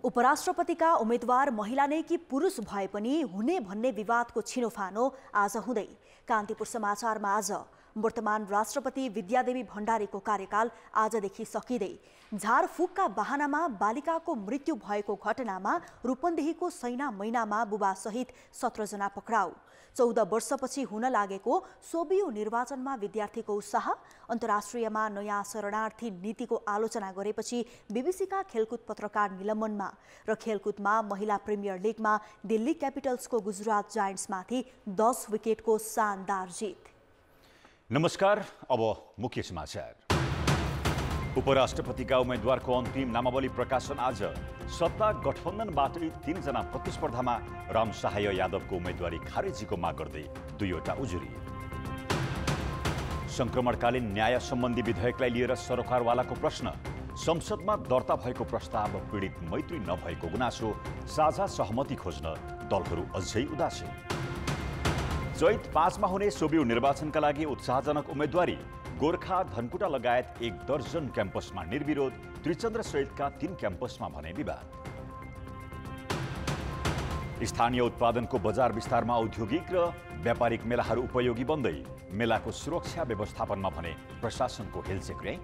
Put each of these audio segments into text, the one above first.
उपराष्ट्रपतिका उम्मेद्वार महिला नै कि पुरुष भए पनि हुने भन्ने विवादको छिनोफानो आज हुँदै कान्तिपुर समाचारमा आज वर्तमान राष्ट्रपति विद्यादेवी भण्डारीको कार्यकाल आजदेखि सकिँदै झारफुकका बहानामा बालिकाको मृत्यु भएको घटनामा रूपन्देहीको सैना मैनामा बुबासहित 17 जना पक्राउ। 14 वर्षपछि हुन लागेको सोभियो निर्वाचनमा विद्यार्थीको उत्साह। अन्तर्राष्ट्रियमा नयाँ शरणार्थी नीतिको आलोचना गरेपछि बीबीसीका खेलकुद पत्रकार निलम्बनमा र खेलकुदमा महिला प्रिमियर लिगमा दिल्ली क्यापिटल्सको गुजरात जायन्ट्समाथि 10 विकेटको शानदार जित। नमस्कार, अब मुख्य समाचार। उपराष्ट्रपतिका उम्मेद्वारको अन्तिम नामावली प्रकाशन आज। सत्ता गठबन्धनबाटै 3 जना प्रतिस्पर्धामा रामसहाय यादवको उम्मेदवारी खारेजीको माग गर्दै 2वटा उजुरी। संक्रमणकालीन न्याय सम्बन्धी विधेयकलाई लिएर सरोकारवालाको प्रश्न। संसदमा दर्ता भएको प्रस्ताव पीडित मैत्री नभएको गुनासो। साझा सहमति खोज्न दलहरू अझै उदासीन। चैत 5 मा हुने सोभियो निर्वाचनका लागि उत्साहजनक उम्मेदवारी। गोर्खा, धनकुटा लगायत 1 दर्जन क्याम्पसमा निर्विरोध। त्रिचन्द्र सहितका 3 क्याम्पसमा भने विवाद। स्थानीय उत्पादनको बजार विस्तारमा औद्योगिक र व्यापारिक मेलाहरू उपयोगी बन्दै। मेलाको सुरक्षा व्यवस्थापनमा भने प्रशासनको हेलचेक्र्याई।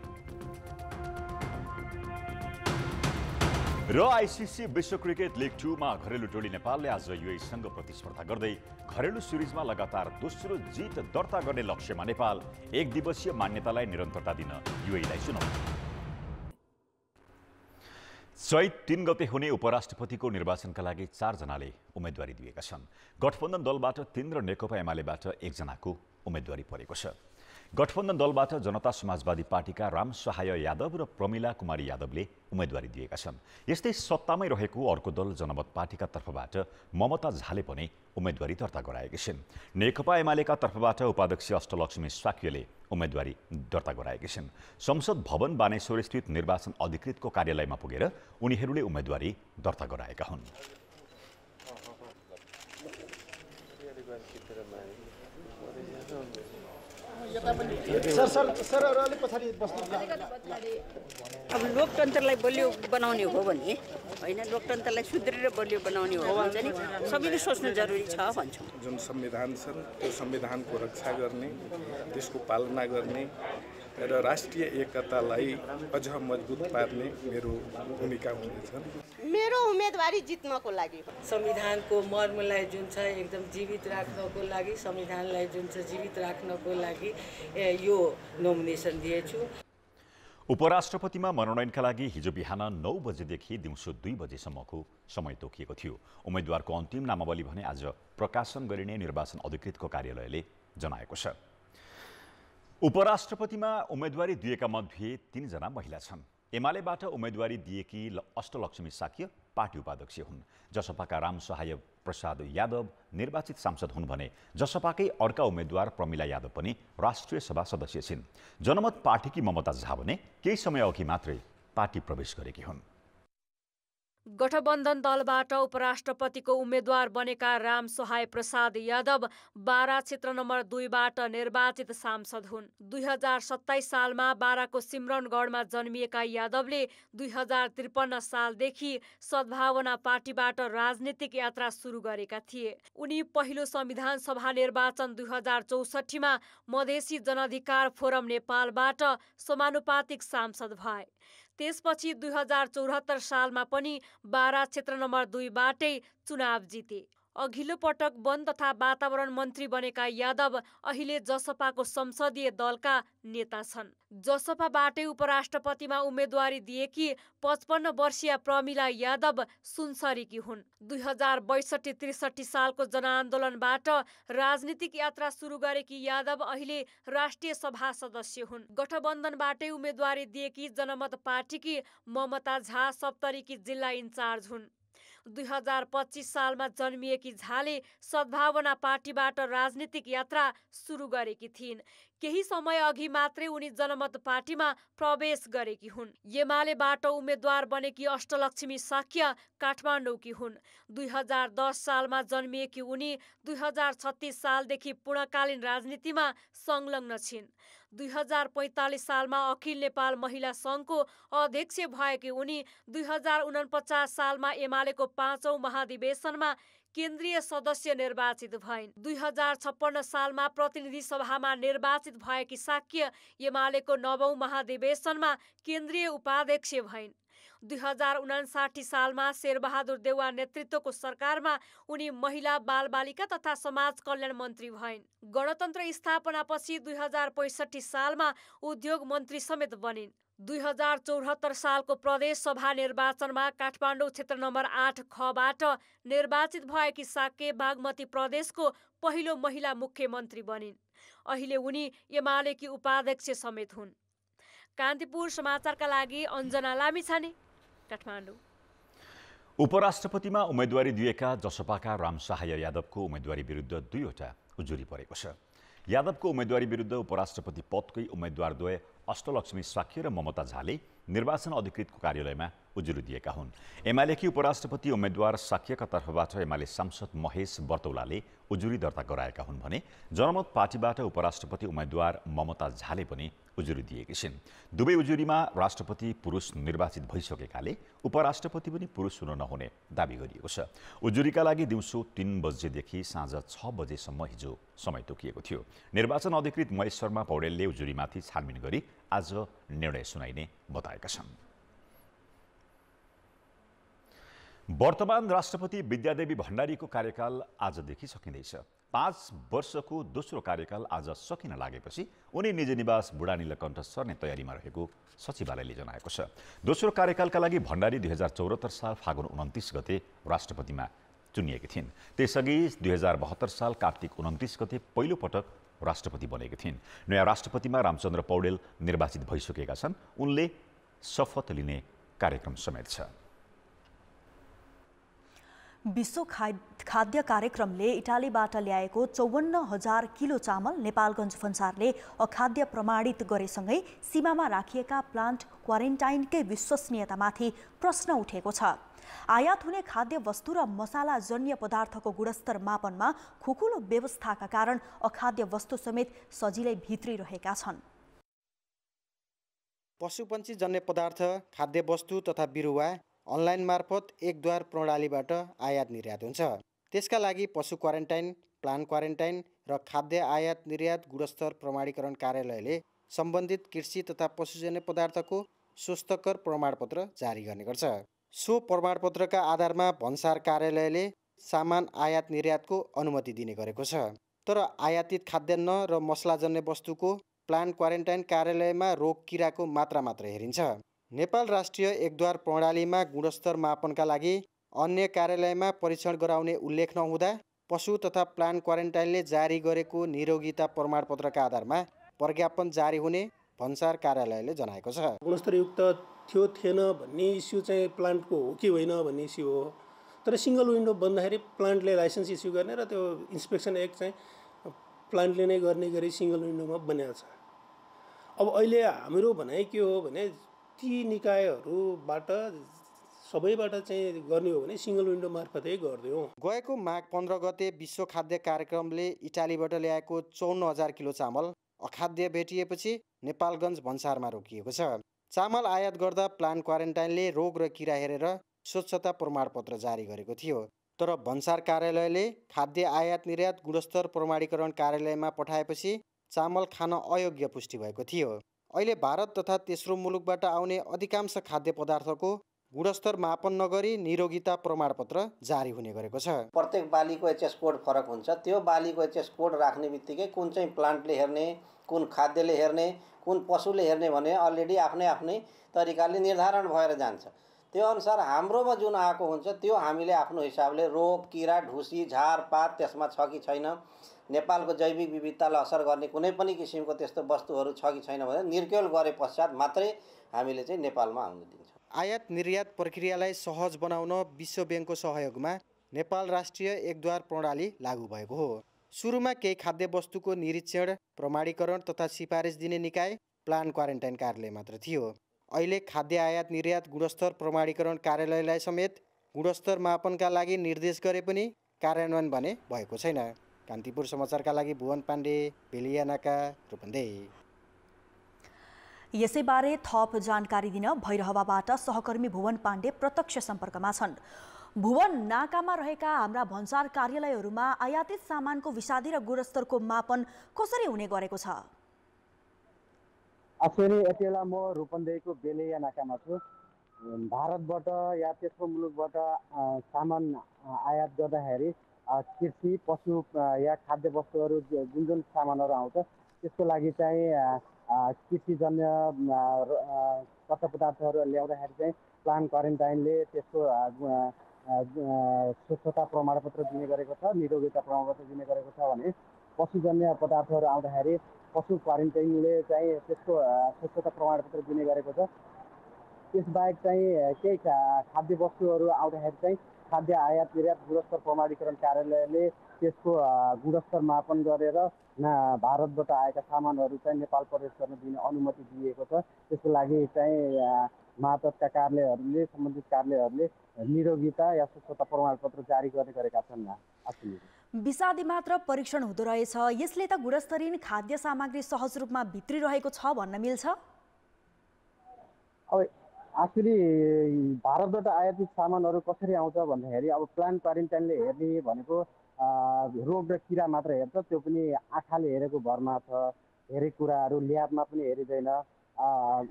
र आईसीसी विश्व क्रिकेट लिग 2 मा घरेलु टोली नेपालले आज युएईसँग प्रतिस्पर्धा गर्दै घरेलु सिरिजमा लगातार दोस्रो जित दर्ता गर्ने लक्ष्यमा नेपाल 1 दिवसीय मान्यतालाई निरन्तरता दिन युएईलाई चुनौती। चैत 3 गते हुने उपराष्ट्रपतिको निर्वाचनका लागि 4 जनाले उम्मेदवारी दिएका छन्। गठबन्धन दलबाट 3 र नेकपा एमालेबाट 1 जनाको उम्मेदवारी परेको छ। गठबन्धन दलबाट जनता समाजवादी पार्टीका रामसहाय यादव र प्रमिला कुमारी यादवले उम्मेदवारी दिएका छन्। यस्तै सत्तामै रहेको अर्को दल जनमत पार्टीका तर्फबाट ममता झाले पनि उम्मेदवारी दर्ता गराएकी छिन्। नेकपा एमालेका तर्फबाट उपाध्यक्ष अष्टलक्ष्मी साक्यले उम्मेदवारी दर्ता गराएकी छिन्। संसद भवन बानेश्वर स्थित निर्वाचन अधिकृतको कार्यालयमा पुगेर उनीहरूले उम्मेदवारी दर्ता गराएका हुन्। अब लोकतन्त्रलाई बलियो बनाउने हो भने होइन, लोकतन्त्रलाई सुदृढ बलियो बनाउने हो भने चाहिँ सबैले सोच्नु जरुरी छ भन्छौँ। जुन संविधान छन् त्यो संविधानको रक्षा गर्ने, त्यसको पालना गर्ने र राष्ट्रिय एकतालाई अझ मजबुत पार्ने मेरो भूमिका हुनेछ। मेरो उम्मेदवारी जित्नको लागि संविधानको मर्मलाई जुन छ एकदम जीवित राख्नको लागि, संविधानलाई जुन छ जीवित राख्नको लागि यो नोमिनेसन दिएछु। उपराष्ट्रपतिमा मनोनयनका लागि हिजो बिहान 9 बजेदेखि दिउँसो 2 बजेसम्मको समय तोकिएको थियो। उम्मेद्वारको अन्तिम नामावली भने आज प्रकाशन गरिने निर्वाचन अधिकृतको कार्यालयले जनाएको छ। उपराष्ट्रपतिमा उम्मेदवारी दिएका मध्ये 3 जना महिला छन्। एमालेबाट उम्मेदवारी दिएकी अष्टलक्ष्मी साक्य पार्टी उपाध्यक्ष हुन्। जसपाका रामसहाय प्रसाद यादव निर्वाचित सांसद हुन् भने जसपाकै अर्का उम्मेद्वार प्रमिला यादव पनि राष्ट्रिय सभा सदस्य छिन्। जनमत पार्टीकी ममता झा भने केही समय अघि मात्रै पार्टी प्रवेश गरेकी हुन्। गठबन्धन दलबाट उपराष्ट्रपतिको उम्मेद्वार बनेका रामसहाय प्रसाद यादव बारा क्षेत्र नम्बर 2बाट निर्वाचित सांसद हुन्। 2027 सालमा बाराको सिमरनगढमा जन्मिएका यादवले 2053 सालदेखि सद्भावना पार्टीबाट राजनीतिक यात्रा सुरु गरेका थिए। उनी पहिलो संविधान सभा निर्वाचन 2064 मा मधेसी जनअधिकार फोरम नेपालबाट समानुपातिक सांसद भए। त्यसपछि 2074 सालमा पनि बारा क्षेत्र नम्बर 2बाटै चुनाव जिते। अघिल्लो पटक वन तथा वातावरण मन्त्री बनेका यादव अहिले जसपाको संसदीय दलका नेता छन्। जसपाबाटै उपराष्ट्रपतिमा उम्मेदवारी दिएकी 55 वर्षीय प्रमिला यादव सुनसरीकी हुन्। 2062-63 सालको जनआन्दोलनबाट राजनीतिक यात्रा सुरु गरेकी यादव अहिले राष्ट्रिय सभा सदस्य हुन्। गठबन्धनबाटै उम्मेदवारी दिएकी जनमत पार्टीकी ममता झा सप्तरीकी जिल्ला इन्चार्ज हुन्। 2025 सालमा जन्मिएकी झाले सद्भावना पार्टीबाट राजनीतिक यात्रा सुरु गरेकी थिइन्। केही समय अघि मात्रै उनी जनमत पार्टीमा प्रवेश गरेकी हुन्। एमालेबाट उम्मेद्वार बनेकी अष्टलक्ष्मी साक्य काठमाडौँकी हुन्। 2010 सालमा जन्मिएकी उनी 2036 सालदेखि पूर्णकालीन राजनीतिमा संलग्न छिन्। 2045 सालमा अखिल नेपाल महिला सङ्घको अध्यक्ष भएकी उनी 2049 सालमा एमालेको 5औं महाधिवेशनमा केन्द्रीय सदस्य निर्वाचित भइन्। 2056 सालमा प्रतिनिधि सभामा निर्वाचित भएकी साक्य एमालेको 9औं महाधिवेशनमा केन्द्रीय उपाध्यक्ष भइन्। 2059 सालमा शेरबहादुर देउवा नेतृत्वको सरकारमा उनी महिला बालबालिका तथा समाज कल्याण मन्त्री भइन्। गणतन्त्र स्थापनापछि 2065 सालमा उद्योग मन्त्री समेत बनिन्। 2074 सालको प्रदेश सभा निर्वाचनमा काठमाडौँ क्षेत्र नम्बर 8 खबाट निर्वाचित भएकी साक्य बागमती प्रदेशको पहिलो महिला मुख्यमन्त्री बनिन्। अहिले उनी एमालेकी उपाध्यक्ष समेत हुन्। कान्तिपुर समाचारका लागि अञ्जना लामिछाने, काठमाडौँ। उपराष्ट्रपतिमा उम्मेदवारी दिएका जसपाका रामसहाय यादवको उम्मेदवारी विरुद्ध 2वटा उजुरी परेको छ। यादवको उम्मेदवारी विरुद्ध उपराष्ट्रपति पदकै उम्मेद्वारद्वय अष्टलक्ष्मी साक्य र ममता झाले निर्वाचन अधिकृतको कार्यालयमा उजुरी दिएका हुन्। एमालेकी उपराष्ट्रपति उम्मेद्वार साक्यका तर्फबाट एमाले सांसद महेश बर्तौलाले उजुरी दर्ता गराएका हुन् भने जनमत पार्टीबाट उपराष्ट्रपति उम्मेद्वार ममता झाले पनि उजुरी दिएकी छिन्। दुवै उजुरीमा राष्ट्रपति पुरुष निर्वाचित भइसकेकाले उपराष्ट्रपति पनि पुरुष हुन नहुने दाबी गरिएको छ। उजुरीका लागि दिउँसो 3 बजेदेखि साँझ 6 बजेसम्म हिजो समय तोकिएको थियो। निर्वाचन अधिकृत महेश शर्मा पौडेलले उजुरीमाथि छानबिन गरी आज निर्णय सुनाइने बताएका छन्। वर्तमान राष्ट्रपति विद्यादेवी भण्डारीको कार्यकाल आजदेखि सकिँदैछ। 5 वर्षको दोस्रो कार्यकाल आज सकिन लागेपछि उनी निज निवास बुढानीलकण्ठ सर्ने तयारीमा रहेको सचिवालयले जनाएको छ। दोस्रो कार्यकालका लागि भण्डारी 2074 साल फागुन 29 गते राष्ट्रपतिमा चुनिएकी थिइन्। त्यसअघि 2072 साल कार्तिक 29 गते पहिलो पटक राष्ट्रपति बनेकी थिइन्। नयाँ राष्ट्रपतिमा रामचन्द्र पौडेल निर्वाचित भइसकेका छन्। उनले शपथ लिने कार्यक्रम समेत छ। विश्व खाद्य कार्यक्रमले इटालीबाट ल्याएको 54,000 किलो चामल नेपालगञ्ज भन्सारले अखाद्य प्रमाणित गरेसँगै सीमामा राखिएका प्लान्ट क्वारेन्टाइनकै विश्वसनीयतामाथि प्रश्न उठेको छ। आयात हुने खाद्य वस्तु र मसालाजन्य पदार्थको गुणस्तर मापनमा खुकुलो व्यवस्थाका कारण अखाद्य वस्तु समेत सजिलै भित्रिरहेका छन्। पशुपन्छी जन्य पदार्थ, खाद्य वस्तु तथा बिरुवा अनलाइन मार्फत एकद्वार प्रणालीबाट आयात निर्यात हुन्छ। त्यसका लागि पशु क्वारेन्टाइन, प्लान्ट क्वारेन्टाइन र खाद्य आयात निर्यात गुणस्तर प्रमाणीकरण कार्यालयले सम्बन्धित कृषि तथा पशुजन्य पदार्थको स्वस्थकर प्रमाणपत्र जारी गर्ने गर्छ। सो प्रमाणपत्रका आधारमा भन्सार कार्यालयले सामान आयात निर्यातको अनुमति दिने गरेको छ। तर आयातित खाद्यान्न र मसलाजन्य वस्तुको प्लान्ट क्वारेन्टाइन कार्यालयमा रोग किराको मात्रा मात्र हेरिन्छ। नेपाल राष्ट्रिय एकद्वार प्रणालीमा गुणस्तर मापनका लागि अन्य कार्यालयमा परीक्षण गराउने उल्लेख नहुँदा पशु तथा प्लान्ट क्वारेन्टाइनले जारी गरेको निरोगिता प्रमाणपत्रका आधारमा प्रज्ञापन जारी हुने भन्सार कार्यालयले जनाएको छ। गुणस्तरयुक्त थियो थिएन भन्ने इस्यु चाहिँ प्लान्टको हो कि होइन भन्ने इस्यु हो। तर सिङ्गल विन्डो बन्दाखेरि प्लान्टले लाइसेन्स इस्यु गर्ने र त्यो इन्सपेक्सन एक्ट चाहिँ प्लान्टले नै गर्ने गरी सिङ्गल विन्डोमा बनिएको छ। अब अहिले हाम्रो भनाइ के हो भने ती निकायहरूबाट सबैबाट चाहिँ गर्ने हो भने सिङ्गल विन्डो मार्फतै गरिदिउँ। गएको माघ 15 गते विश्व खाद्य कार्यक्रमले इटालीबाट ल्याएको 54,000 किलो चामल अखाद्य भेटिएपछि नेपालगञ्ज भन्सारमा रोकिएको छ। चामल आयात गर्दा प्लान्ट क्वारेन्टाइनले रोग र किरा हेरेर स्वच्छता प्रमाणपत्र जारी गरेको थियो। तर भन्सार कार्यालयले खाद्य आयात निर्यात गुणस्तर प्रमाणीकरण कार्यालयमा पठाएपछि चामल खान अयोग्य पुष्टि भएको थियो। अहिले भारत तथा तेस्रो मुलुकबाट आउने अधिकांश खाद्य पदार्थको गुणस्तर मापन नगरी निरोगिता प्रमाणपत्र जारी हुने गरेको छ। प्रत्येक बालीको एचएस कोड फरक हुन्छ। त्यो बालीको एचएस कोड राख्ने बित्तिकै कुन चाहिँ प्लान्टले हेर्ने, कुन खाद्यले हेर्ने, कुन पशुले हेर्ने भने अलरेडी आफ्नै तरिकाले निर्धारण भएर जान्छ। त्यो अनुसार हाम्रोमा जुन आएको हुन्छ त्यो हामीले आफ्नो हिसाबले रोग किरा ढुसी झारपात त्यसमा छ कि छैन, नेपालको जैविक विविधतालाई असर गर्ने कुनै पनि किसिमको त्यस्तो वस्तुहरू छ कि छैन भनेर निर्क्योल गरे पश्चात मात्रै हामीले चाहिँ नेपालमा आउन दिन्छौँ। आयात निर्यात प्रक्रियालाई सहज बनाउन विश्व ब्याङ्कको सहयोगमा नेपाल राष्ट्रिय एकद्वार प्रणाली लागू भएको हो। सुरुमा केही खाद्य वस्तुको निरीक्षण, प्रमाणीकरण तथा सिफारिस दिने निकाय प्लान क्वारेन्टाइन कार्यालय मात्र थियो। अहिले खाद्य आयात निर्यात गुणस्तर प्रमाणीकरण कार्यालयलाई समेत गुणस्तर मापनका लागि निर्देश गरे पनि कार्यान्वयन भने भएको छैन। कान्तिपुर समाचारका लागि भुवन पाण्डे, बेलियानाका, रूपन्देही। यसैबारे थप जानकारी दिन भैरहवाबाट सहकर्मी भुवन पाण्डे प्रत्यक्ष सम्पर्कमा छन्। भुवन, नाकामा रहेका हाम्रा भन्सार कार्यालयहरूमा आयातित सामानको विषादी र गुणस्तरको मापन कसरी हुने गरेको छ? अश्विनी, यति बेला म रूपन्देहीको बेलिया नाकामा छु। भारतबाट या तेस्रो मुलुकबाट सामान आयात गर्दाखेरि कृषि, पशु या खाद्य वस्तुहरू जुन जुन सामानहरू आउँछ त्यसको लागि चाहिँ कृषिजन्य कच्चा पदार्थहरू ल्याउँदाखेरि चाहिँ प्लान क्वारेन्टाइनले त्यसको स्वच्छता प्रमाणपत्र दिने गरेको छ, निरोगिता प्रमाणपत्र दिने गरेको छ भने पशुजन्य पदार्थहरू आउँदाखेरि पशु क्वारेन्टाइनले चाहिँ त्यसको स्वच्छता प्रमाणपत्र दिने गरेको छ। त्यसबाहेक चाहिँ केही खाद्य वस्तुहरू आउँदाखेरि चाहिँ खाद्य आयात निर्यात गुणस्तर प्रमाणीकरण कार्यालयले त्यसको गुणस्तर मापन गरेर भारतबाट आएका सामानहरू चाहिँ नेपाल प्रवेश गर्न दिने अनुमति दिएको छ। त्यसको लागि चाहिँ मातहतका कार्यालयहरूले, सम्बन्धित कार्यालयहरूले निरोगिता या स्वच्छता प्रमाणपत्र जारी गर्ने गरेका छन्। विषादी मात्र परीक्षण हुँदो रहेछ, यसले त गुणस्तरीय खाद्य सामग्री सहज रूपमा भित्रिरहेको छ भन्न मिल्छ? अब एक्चुअली भारतबाट आयातित सामानहरू कसरी आउँछ भन्दाखेरि अब प्लान क्वारेन्टाइनले हेर्ने भनेको रोग र किरा मात्र हेर्छ, त्यो पनि आँखाले हेरेको भरमा छ। धेरै कुराहरू ल्याबमा पनि हेरिँदैन।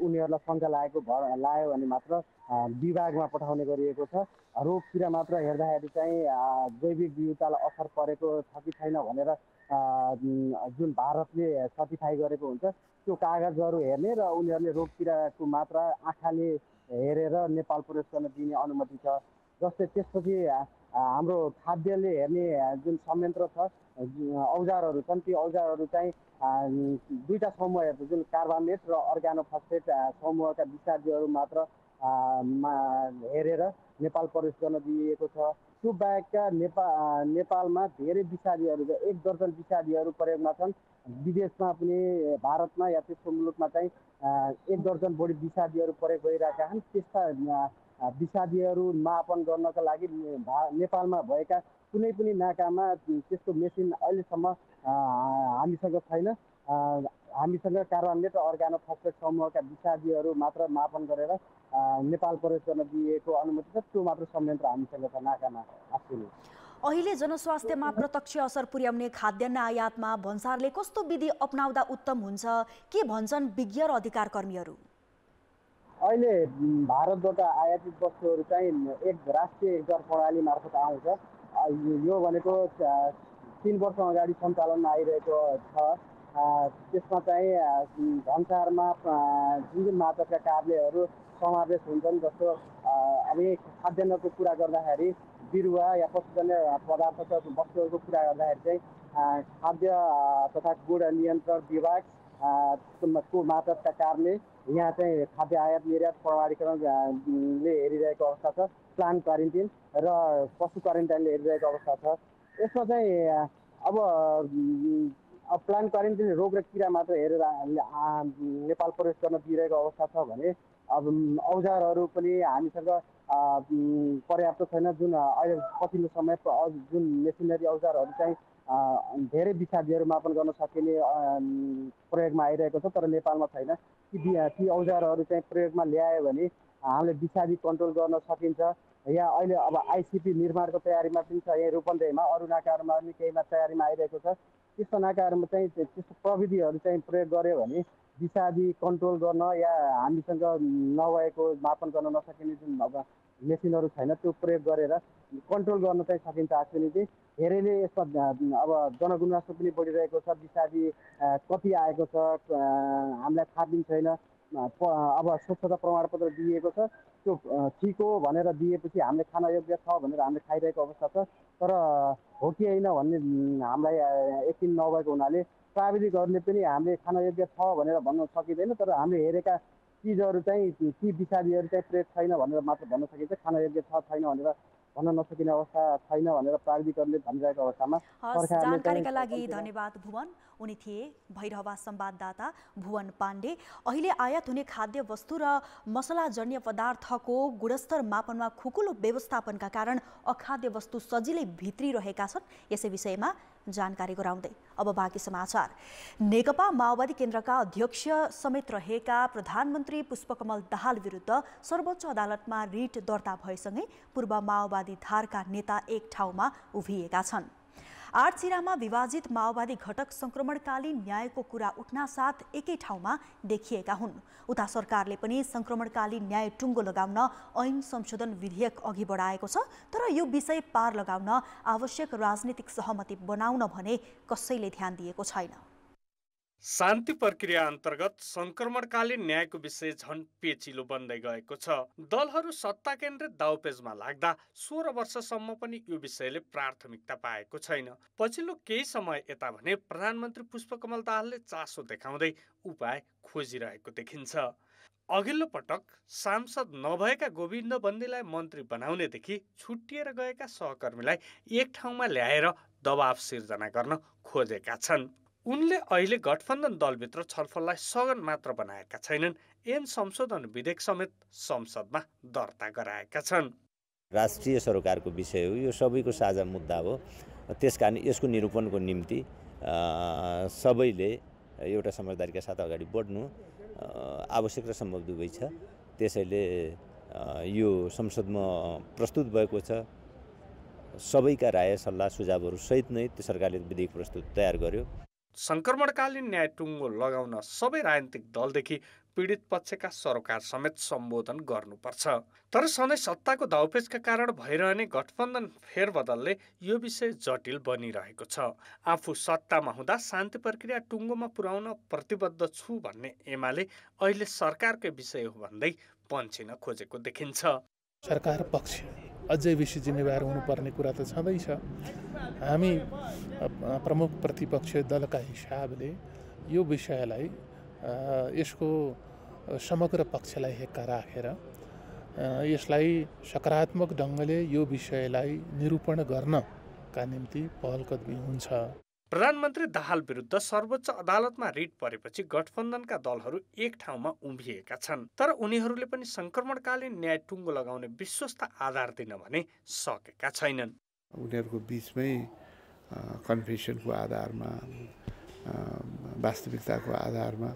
उनीहरूलाई शङ्का लायो भने मात्र विभागमा पठाउने गरिएको छ। रोग किरा मात्र हेर्दाखेरि चाहिँ जैविक विविधतालाई असर परेको छ कि छैन भनेर जुन भारतले सर्टिफाई गरेको हुन्छ त्यो कागजहरू हेर्ने र उनीहरूले रोग किराको मात्रा आँखाले हेरेर नेपाल प्रवेश गर्न दिने अनुमति छ। जस्तै त्यसपछि हाम्रो खाद्यले हेर्ने जुन संयन्त्र छ, औजारहरू छन्, ती औजारहरू चाहिँ दुईटा समूह हेर्छ, जुन कार्बामेट र अर्गानोफस्फेट समूहका विषादीहरू मात्र हेरेर नेपाल प्रवेश गर्न दिइएको छ। त्यो बाहेकका नेपालमा धेरै विषादीहरू, 1 दर्जन विषादीहरू प्रयोगमा छन्। विदेशमा पनि भारतमा या तेस्रो मुलुकमा चाहिँ 1 दर्जन बढी विषादीहरू प्रयोग भइरहेका छन्। त्यस्ता विषादीहरू मापन गर्नका लागि नेपालमा भएका कुनै पनि नाकामा त्यस्तो मेसिन अहिलेसम्म हामीसँग छैन। हामीसँग कार्बामेट र अर्गानोफस्फेट समूहका विषादीहरू मात्र मापन गरेर नेपाल प्रवेश गर्न दिएको अनुमति छ। त्यो मात्र संयन्त्र हामीसँग छ नाकामा। अहिले जनस्वास्थ्यमा प्रत्यक्ष असर पुर्याउने खाद्यान्न आयातमा भन्सारले कस्तो विधि अपनाउँदा उत्तम हुन्छ, के भन्छन् विज्ञ र अधिकार कर्मीहरू? अहिले भारतबाट आयातित वस्तुहरू चाहिँ एक राष्ट्रिय एकद्वार प्रणाली मार्फत आउँछ। यो भनेको 3 वर्ष अगाडि सञ्चालनमा आइरहेको छ। त्यसमा चाहिँ भन्सारमा जुन जुन मात्राका कार्यालयहरू समावेश हुन्छन्, जस्तो अब खाद्यान्नको कुरा गर्दाखेरि बिरुवा या पशुजन्य पदार्थका वस्तुहरूको कुरा गर्दाखेरि चाहिँ खाद्य तथा गुण नियन्त्रण विभाग को मातहतका कार्यालय यहाँ चाहिँ खाद्य आयात निर्यात प्रमाणीकरणले हेरिरहेको अवस्था छ। प्लान क्वारेन्टाइन र पशु क्वारेन्टाइनले हेरिरहेको अवस्था छ। यसमा चाहिँ अब प्लान क्वारेन्टाइन रोग र किरा मात्र हेरेर नेपाल प्रवेश गर्न दिइरहेको अवस्था छ भने अब औजारहरू पनि हामीसँग पर्याप्त छैन। जुन अहिले पछिल्लो समय जुन मेसिनरी औजारहरू चाहिँ धेरै विषादीहरू मापन गर्न सकिने प्रयोगमा आइरहेको छ, तर नेपालमा छैन। ती औजारहरू चाहिँ प्रयोगमा ल्यायो भने हामीले विषादी कन्ट्रोल गर्न सकिन्छ। या अहिले अब आइसिपी निर्माणको तयारीमा पनि छ। यहाँ रूपन्देहीमा अरू नाकाहरूमा पनि केहीमा तयारीमा आइरहेको छ। त्यस्तो नाकाहरूमा चाहिँ त्यस्तो प्रविधिहरू चाहिँ प्रयोग गर्यो भने विषादी कन्ट्रोल गर्न या हामीसँग नभएको मापन गर्न नसकिने जुन अब मेसिनहरू छैन त्यो प्रयोग गरेर कन्ट्रोल गर्न चाहिँ सकिन्छ। एक्चुअली धेरैले यसमा अब जनगुनासो पनि बढिरहेको छ। विषादी कति आएको छ हामीलाई थाहा पनि छैन। अब स्वच्छता प्रमाणपत्र दिएको छ, त्यो ठिक हो भनेर दिएपछि हामीले खान योग्य छ भनेर हामीले खाइरहेको अवस्था छ। तर हो कि होइन भन्ने हामीलाई यकिन नभएको हुनाले प्राविधिकहरूले पनि हामीले खान योग्य छ भनेर भन्न सकिँदैन। तर हामीले हेरेका चिजहरू चाहिँ ती विषादीहरू चाहिँ प्रेत छैन भनेर मात्र भन्न सकिन्छ, खान योग्य छ छैन भनेर भन्न नसकिने अवस्था छैन भनेर प्राविधिकहरूले भनिरहेको अवस्थामा जानकारीका लागि धन्यवाद भुवन। उनी थिए भैरहवा संवाददाता भुवन पाण्डे। अहिले आयात हुने खाद्य वस्तु र मसलाजन्य पदार्थको गुणस्तर मापनमा खुकुलो व्यवस्थापनका कारण अखाद्य वस्तु सजिलै भित्रिरहेका छन्। यसै विषयमा जानकारी गराउँदै अब बाँकी समाचार। नेकपा माओवादी केन्द्रका अध्यक्ष समेत रहेका प्रधानमन्त्री पुष्पकमल दाहाल विरुद्ध सर्वोच्च अदालतमा रिट दर्ता भएसँगै पूर्व माओवादी धारका नेता एक ठाउँमा उभिएका छन्। आठचिरामा विभाजित माओवादी घटक संक्रमणकालीन न्यायको कुरा उठ्नासाथ एकै ठाउँमा देखिएका हुन्। उता सरकारले पनि संक्रमणकालीन न्याय टुङ्गो लगाउन ऐन संशोधन विधेयक अघि बढाएको छ, तर यो विषय पार लगाउन आवश्यक राजनीतिक सहमति बनाउन भने कसैले ध्यान दिएको छैन। शान्ति प्रक्रिया अन्तर्गत संक्रमणकालीन न्यायको विषय झन् पेचिलो बन्दै गएको छ। दलहरू सत्ता केन्द्रित दाउपेचमा लाग्दा 16 वर्षसम्म पनि यो विषयले प्राथमिकता पाएको छैन। पछिल्लो केही समय यता भने प्रधानमन्त्री पुष्पकमल दाहालले चासो देखाउँदै उपाय खोजिरहेको देखिन्छ। अघिल्लो पटक सांसद नभएका गोविन्द बन्दीलाई मन्त्री बनाउनेदेखि छुट्टिएर गएका सहकर्मीलाई एक ठाउँमा ल्याएर दबाव सिर्जना गर्न खोजेका छन्। उनले अहिले गठबन्धन दलभित्र छलफललाई सघन मात्र बनाएका छैनन्, ऐन संशोधन विधेयक समेत संसदमा दर्ता गराएका छन्। राष्ट्रिय सरकारको विषय हो, यो सबैको साझा मुद्दा हो। त्यसकारण यसको निरूपणको निम्ति सबैले एउटा समझदारीका साथ अगाडि बढ्नु आवश्यक र सम्भव दुवै छ। त्यसैले यो संसदमा प्रस्तुत भएको छ। सबैका राय सल्लाह सुझावहरू सहित नै त्यो सरकारले विधेयक प्रस्तुत तयार गर्यो। संक्रमणकालीन न्याय टुङ्गो लगाउन सबै राजनीतिक दलदेखि पीडित पक्षका सरकार समेत सम्बोधन गर्नुपर्छ। तर सधैँ सत्ताको दाउपेचका कारण भइरहने गठबन्धन फेरबदलले यो विषय जटिल बनिरहेको छ। आफू सत्तामा हुँदा शान्ति प्रक्रिया टुङ्गोमा पुर्याउन प्रतिबद्ध छु भन्ने एमाले अहिले सरकारकै विषय हो भन्दै पन्छिन खोजेको देखिन्छ। सरकार पक्ष अझै बेसी जिम्मेवार हुनुपर्ने कुरा त छँदैछ। हामी प्रमुख प्रतिपक्ष दलका हिसाबले यो विषयलाई यसको समग्र पक्षलाई हेक्का राखेर यसलाई सकारात्मक ढङ्गले यो विषयलाई निरूपण गर्नका निम्ति पहल कदमी हुन्छ। प्रधानमन्त्री दाहाल विरुद्ध सर्वोच्च अदालतमा रिट परेपछि गठबन्धनका दलहरू एक ठाउँमा उभिएका छन्, तर उनीहरूले पनि संक्रमणकालीन न्याय टुङ्गो लगाउने विश्वस्त आधार दिन भने सकेका छैनन्। उनीहरूको बिचमै कन्फेसनको आधारमा, वास्तविकताको आधारमा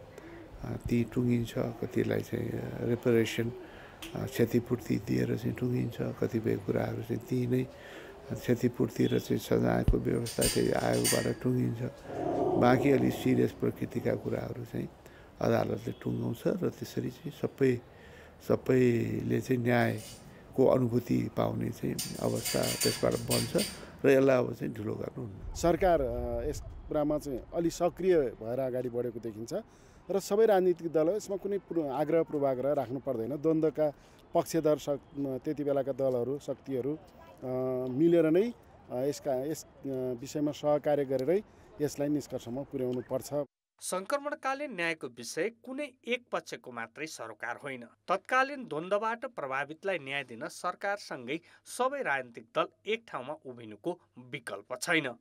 ती टुङ्गिन्छ। कतिलाई चाहिँ रिपेरेसन क्षतिपूर्ति दिएर चाहिँ टुङ्गिन्छ, कतिपय कुराहरू चाहिँ ती नै क्षतिपूर्ति र चाहिँ सजायको व्यवस्था चाहिँ आयोगबाट टुङ्गिन्छ। बाँकी अलि सिरियस प्रकृतिका कुराहरू चाहिँ अदालतले टुङ्गाउँछ र त्यसरी चाहिँ सबैले चाहिँ न्यायको अनुभूति पाउने चाहिँ अवस्था त्यसबाट बन्छ र यसलाई अब चाहिँ ढिलो गर्नुहुन्न। सरकार यस कुरामा चाहिँ अलि सक्रिय भएर अगाडि बढेको देखिन्छ र सबै राजनीतिक दलहरू यसमा कुनै आग्रह पूर्वाग्रह राख्नु पर्दैन। द्वन्द्वका पक्षधर त्यति बेलाका दलहरू शक्तिहरू मिलेर नै यस विषयमा सहकार्य गरेरै यसलाई निष्कर्षमा पुर्याउनु पर्छ। संक्रमणकालीन न्यायको विषय कुनै एक पक्षको मात्रै सरोकार होइन। तत्कालीन द्वन्द्वबाट प्रभावितलाई न्याय दिन सरकारसँगै सबै राजनीतिक दल एक ठाउँमा उभिनुको विकल्प छैन।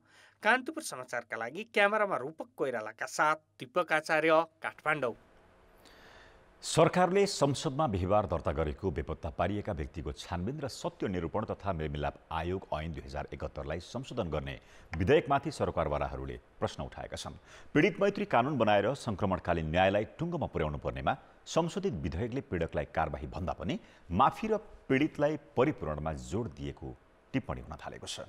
कान्तिपुर समाचारका लागि क्यामेरामा रूपक कोइरालाका साथ दीपक आचार्य, काठमाडौँ। सरकारले संसदमा बिहिबार दर्ता गरेको बेपत्ता पारिएका व्यक्तिको छानबिन र सत्य निरूपण तथा मेलमिलाप आयोग ऐन 2071लाई संशोधन गर्ने विधेयकमाथि सरकारवालाहरूले प्रश्न उठाएका छन्। पीडित मैत्री कानुन बनाएर संक्रमणकालीन न्यायलाई टुङ्गोमा पुर्याउनु पर्नेमा संशोधित विधेयकले पीडकलाई कारबाही भन्दा पनि माफी र पीडितलाई परिपूरणमा जोड दिएको टिप्पणी हुन थालेको छ।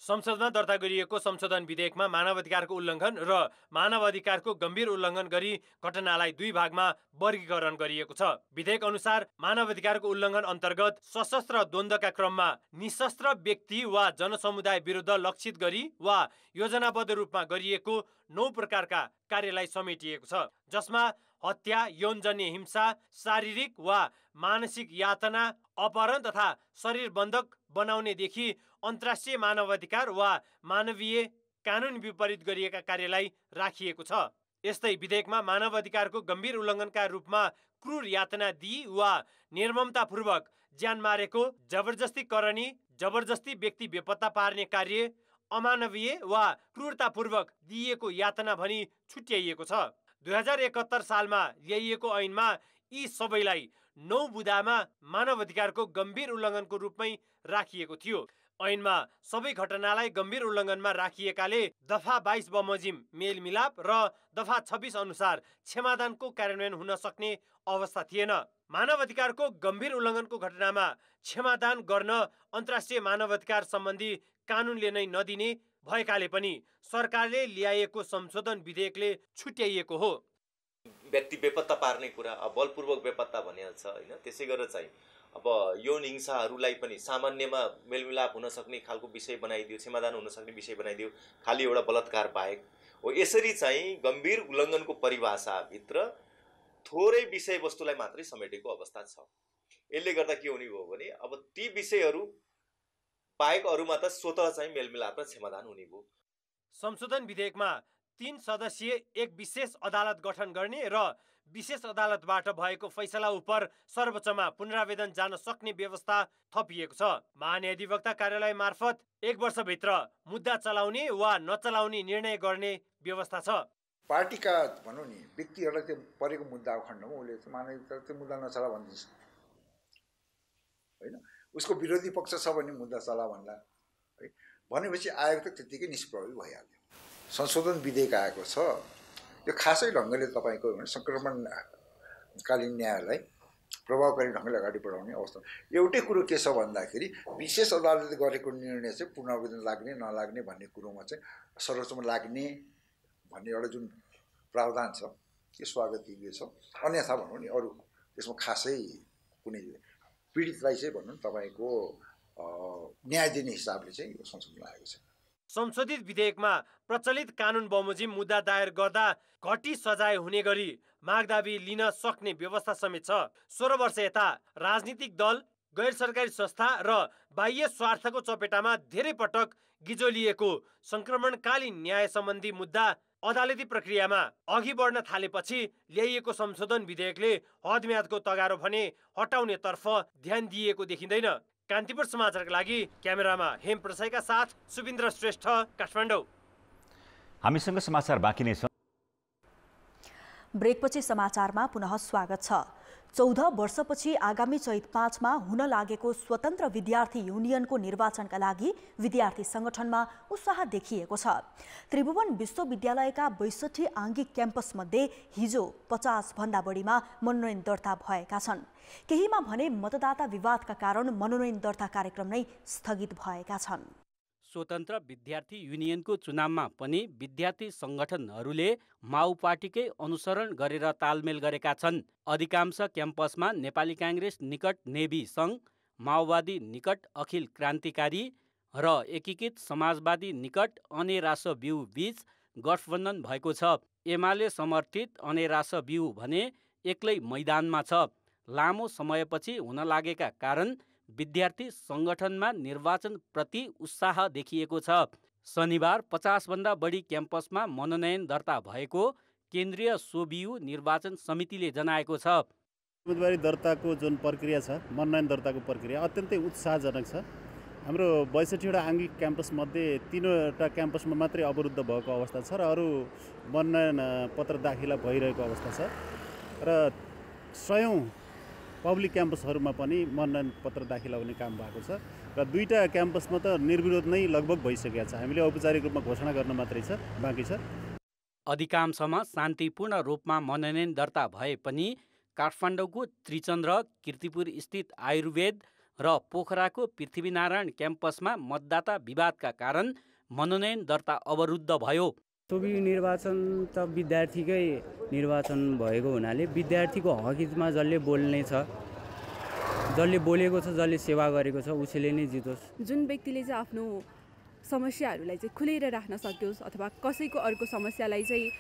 संसदमा दर्ता गरिएको संशोधन विधेयकमा मानवाधिकारको उल्लङ्घन र मानवाधिकारको गम्भीर उल्लङ्घन गरी घटनालाई दुई भागमा वर्गीकरण गरिएको छ। विधेयक अनुसार मानवाधिकारको उल्लङ्घन अन्तर्गत सशस्त्र द्वन्द्वका क्रममा निशस्त्र व्यक्ति वा जनसमुदाय विरुद्ध लक्षित गरी वा योजनाबद्ध रूपमा गरिएको 9 प्रकारका कार्यलाई समेटिएको छ, जसमा हत्या, यौनजन्य हिंसा, शारीरिक वा मानसिक यातना, अपहरण तथा शरीर बन्धक बनाउनेदेखि अन्तर्राष्ट्रिय मानवाधिकार वा मानवीय कानुन विपरीत गरिएका कार्यलाई राखिएको छ। यस्तै विधेयकमा मानव अधिकारको गम्भीर उल्लङ्घनका रूपमा क्रूर यातना दिई वा निर्ममतापूर्वक ज्यान मारेको, जबरजस्ती करनी, जबरजस्ती व्यक्ति बेपत्ता पार्ने कार्य, अमानवीय वा क्रूरतापूर्वक दिइएको यातना भनी छुट्याइएको छ। 2071 सालमा ल्याइएको ऐनमा यी सबैलाई 9 बुँदामा मानव अधिकारको गम्भीर उल्लङ्घनको रूपमै राखिएको थियो। ऐनमा सबै घटनालाई गम्भीर उल्लङ्घनमा राखिएकाले दफा 22 बमोजिम मेलमिलाप र दफा 26 अनुसार क्षमादानको कार्यान्वयन हुन सक्ने अवस्था थिएन। मानव अधिकारको गम्भीर उल्लङ्घनको घटनामा क्षमादान गर्न अन्तर्राष्ट्रिय मानव अधिकार सम्बन्धी कानुनले नै नदिने भएकाले पनि सरकारले ल्याएको संशोधन विधेयकले छुट्याइएको हो। व्यक्ति बेपत्ता पार्ने कुरा, बलपूर्वक बेपत्ता भनिएको छ होइन। त्यसै गरेर चाहिँ अब यौन हिंसाहरूलाई पनि सामान्यमा मेलमिलाप हुन सक्ने खालको विषय बनाइदियो, क्षमादान हुन सक्ने विषय बनाइदियो, खालि एउटा बलात्कार बाहेक हो। यसरी चाहिँ गम्भीर उल्लङ्घनको परिभाषाभित्र थोरै विषयवस्तुलाई मात्रै समेटेको अवस्था छ। यसले गर्दा के हुने भयो भने अब ती विषयहरू बाहेक अरूमा त स्वतः चाहिँ मेलमिलाप र क्षमादान हुने भयो। संशोधन विधेयकमा 3 सदस्यीय एक विशेष अदालत गठन गर्ने र विशेष अदालतबाट भएको फैसला उप सर्वोच्चमा पुनरावेदन जान सक्ने व्यवस्था थपिएको छ। महान्यायाधिवक्ता कार्यालय मार्फत 1 वर्षभित्र मुद्दा चलाउने वा नचलाउने निर्णय गर्ने व्यवस्था छ। पार्टीका भनौँ नि व्यक्तिहरूलाई त्यो परेको मुद्दाको खण्डमा उसले मानव त्यो मुद्दा नचला भनिदिन्छ होइन। उसको विरोधी पक्ष छ भने मुद्दा चला भन्ला है भनेपछि आयोग त त्यतिकै निष्प्रभावी भइहाल्यो। संशोधन विधेयक आएको छ, यो खासै ढङ्गले तपाईँको संक्रमणकालीन न्यायलाई प्रभावकारी ढङ्गले अगाडि बढाउने अवस्था। एउटै कुरो के छ भन्दाखेरि विशेष अदालतले गरेको निर्णय चाहिँ पुनरावेदन लाग्ने नलाग्ने भन्ने कुरोमा चाहिँ सर्वोच्चमा लाग्ने भन्ने एउटा जुन प्रावधान छ त्यो स्वागत योग्य छ। अन्यथा भनौँ नि अरू त्यसमा खासै कुनै पीडितलाई चाहिँ भनौँ तपाईँको न्याय दिने हिसाबले चाहिँ यो संशोधन आएको छ। संशोधित विधेयकमा प्रचलित कानुन बमोजिम मुद्दा दायर गर्दा घटी सजाय हुने गरी मागदाबी लिन सक्ने व्यवस्था समेत छ। 16 वर्ष यता राजनीतिक दल, गैर सरकारी संस्था र बाह्य स्वार्थको चपेटामा धेरै पटक गिजोलिएको संक्रमणकालीन न्याय सम्बन्धी मुद्दा अदालती प्रक्रियामा अघि बढ्न थालेपछि ल्याइएको संशोधन विधेयकले हदम्यादको तगारो भने हटाउनेतर्फ ध्यान दिएको देखिँदैन। कान्तिपुर समाचारका लागि क्यामेरामा हेम प्रसाईका साथ सुबिन्द्र श्रेष्ठ, काठमाडौँ। हामीसँग समाचार बाँकी नै छ। ब्रेकपछि समाचारमा पुनः स्वागत छ। 14 वर्षपछि आगामी चैत 5 मा हुन लागेको स्वतन्त्र विद्यार्थी युनियनको निर्वाचनका लागि विद्यार्थी संगठनमा उत्साह देखिएको छ। त्रिभुवन विश्वविद्यालयका 62 आंगिक क्याम्पस मध्ये हिजो 50 भन्दा बढीमा मनोनयन दर्ता भएका छन्। केहीमा भने मतदाता विवादका कारण मनोनयन दर्ता कार्यक्रम नै स्थगित भएका छन्। स्वतन्त्र विद्यार्थी युनियनको चुनावमा पनि विद्यार्थी संगठनहरूले माओ पार्टीकै अनुसरण गरेर तालमेल गरेका छन्। अधिकांश क्याम्पसमा नेपाली काङ्ग्रेस निकट नेवी सङ्घ, माओवादी निकट अखिल क्रान्तिकारी र एकीकृत समाजवादी निकट अनेरास बिउ बीच गठबन्धन भएको छ। एमाले समर्थित अनेरास बिउ भने एक्लै मैदानमा छ। लामो समयपछि हुन लागेका कारण विद्यार्थी संगठनमा निर्वाचन प्रति उत्साह देखिएको छ। शनिबार 50 भन्दा बढी क्याम्पसमा मनोनयन दर्ता भएको केन्द्रीय सोबियु निर्वाचन समितिले जनाएको छ। उम्मेदवारी दर्ताको जुन प्रक्रिया छ, मनोनयन दर्ताको प्रक्रिया अत्यन्तै उत्साहजनक छ। हाम्रो 62वटा आंगिक क्याम्पस मध्ये 3वटा क्याम्पसमा मात्रै अवरुद्ध भएको अवस्था छ र अरू मनोनयन पत्र दाखिला भइरहेको अवस्था छ र 100औं पब्लिक क्याम्पसहरूमा पनि मनोनयन पत्र दाखिला हुने काम भएको छ र 2टा क्याम्पसमा त निर्विरोध नै लगभग भइसकेको छ। हामीले औपचारिक रूपमा घोषणा गर्न मात्रै छ, बाँकी छ। अधिकांशमा शान्तिपूर्ण रूपमा मनोनयन दर्ता भए पनि काठमाडौँको त्रिचन्द्र, कीर्तिपुर स्थित आयुर्वेद र पोखराको पृथ्वीनारायण क्याम्पसमा मतदाता विवादका कारण मनोनयन दर्ता अवरुद्ध भयो। सोबियु निर्वाचन त विद्यार्थीकै निर्वाचन भएको हुनाले विद्यार्थीको हकहितमा जसले बोल्ने छ, जसले बोलेको छ, जसले सेवा गरेको छ उसैले नै जितोस्। जुन व्यक्तिले चाहिँ आफ्नो समस्याहरूलाई चाहिँ खुलेर राख्न सकोस् अथवा कसैको अर्को समस्यालाई चाहिँ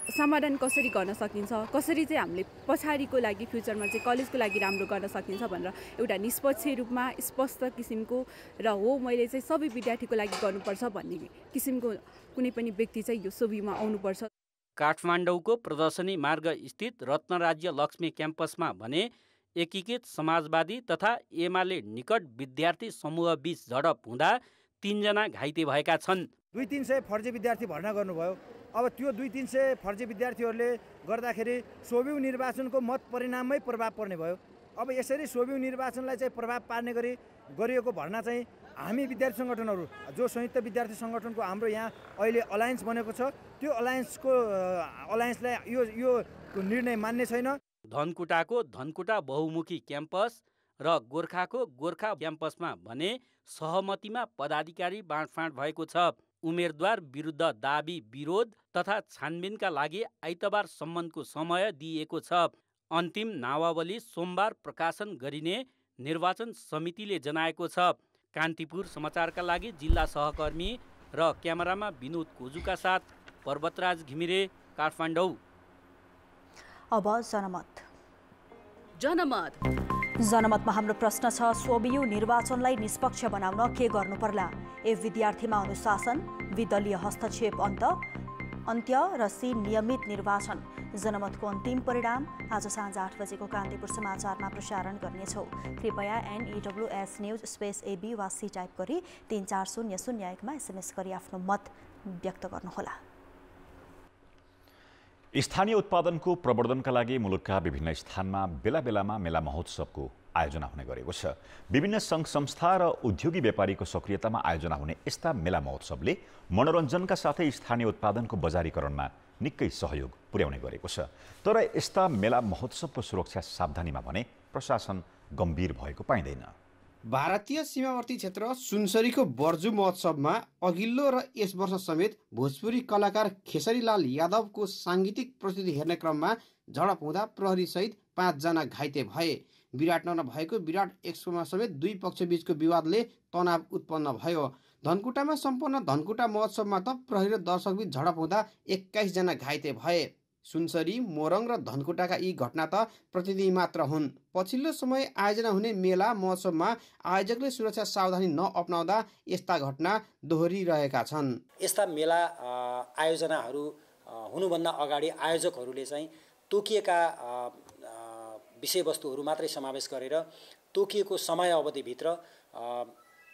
समाधान कसरी गर्न सकिन्छ, कसरी चाहिँ हामीले पछाडिको लागि फ्युचरमा चाहिँ कलेजको लागि राम्रो गर्न सकिन्छ भनेर एउटा निष्पक्ष रूपमा स्पष्ट किसिमको र हो मैले चाहिँ सबै विद्यार्थीको लागि गर्नुपर्छ भन्ने किसिमको कुनै पनि व्यक्ति चाहिँ यो सोबियुमा आउनुपर्छ। काठमाडौँको प्रदर्शनी मार्ग स्थित रत्नराज्य लक्ष्मी क्याम्पसमा भने एकीकृत समाजवादी तथा एमाले निकट विद्यार्थी समूह बीच झडप हुँदा 3 जना घाइते भएका छन्। 200-300 फर्जी विद्यार्थी भर्ना गर्नुभयो। अब त्यो 200-300 फर्जी विद्यार्थीहरूले गर्दाखेरि सोभिउ निर्वाचनको मत परिणाममै प्रभाव पर्ने भयो। अब यसरी सोभिउ निर्वाचनलाई चाहिँ प्रभाव पार्ने गरी गरिएको भर्ना चाहिँ हामी विद्यार्थी सङ्गठनहरू जो संयुक्त विद्यार्थी सङ्गठनको हाम्रो यहाँ अहिले अलायन्स बनेको छ त्यो अलायन्सलाई यो निर्णय मान्ने छैन। धनकुटाको धनकुटा बहुमुखी क्याम्पस र गोर्खाको गोर्खा क्याम्पसमा भने सहमतिमा पदाधिकारी बाँडफाँड भएको छ। उम्मेदवार विरुद्ध दाबी विरोध तथा छानबिनका लागि आइतबारसम्मको समय दिइएको छ। अन्तिम नावावली सोमबार प्रकाशन गरिने निर्वाचन समितिले जनाएको छ। कान्तिपुर समाचारका लागि जिल्ला सहकर्मी र क्यामेरामा विनोद कोजुका साथ पर्वतराज घिमिरे, काठमाडौँ। अब जनमतमा हाम्रो प्रश्न छ, सोभियु निर्वाचनलाई निष्पक्ष बनाउन के गर्नु पर्ला? ए विद्यार्थीमा अनुशासन, बी दलीय हस्तक्षेप अन्त्य र सी नियमित निर्वाचन। जनमतको अन्तिम परिणाम आज साँझ 8 बजेको कान्तिपुर समाचारमा प्रसारण गर्नेछौँ। कृपया NEWS न्युज स्पेस AB वा C टाइप गरी 34001 मा SMS गरी आफ्नो मत व्यक्त गर्नुहोला। स्थानीय उत्पादनको प्रवर्धनका लागि मुलुकका विभिन्न स्थानमा बेला बेलामा मेला महोत्सवको आयोजना हुने गरेको छ। विभिन्न सङ्घ संस्था र उद्योगी व्यापारीको सक्रियतामा आयोजना हुने यस्ता मेला महोत्सवले मनोरञ्जनका साथै स्थानीय उत्पादनको बजारीकरणमा निकै सहयोग पुर्याउने गरेको छ। तर यस्ता मेला महोत्सवको सुरक्षा सावधानीमा भने प्रशासन गम्भीर भएको पाइँदैन। भारतीय सीमावर्ती क्षेत्र सुनसरीको बर्जु महोत्सवमा अघिल्लो र यस वर्ष समेत भोजपुरी कलाकार खेसरीलाल यादवको साङ्गीतिक प्रस्तुति हेर्ने क्रममा झडप हुँदा प्रहरी सहित 5 जना घाइते भए। विराटनगरमा भएको विराट एक्सपोमा समेत दुई पक्षबीचको विवादले तनाव उत्पन्न भयो। धनकुटामा सम्पन्न धनकुटा महोत्सवमा त प्रहरी र दर्शकबीच झडप हुँदा 21 जना घाइते भए। सुनसरी, मोरङ र धनकुटाका यी घटना त प्रतिदिन मात्र हुन्। पछिल्लो समय आयोजना हुने मेला महोत्सवमा आयोजकले सुरक्षा सावधानी नअपनाउँदा यस्ता घटना दोहोरिरहेका छन्। यस्ता मेला आयोजनाहरू हुनुभन्दा अगाडि आयोजकहरूले चाहिँ तोकिएका विषयवस्तुहरू मात्रै समावेश गरेर तोकिएको समय अवधिभित्र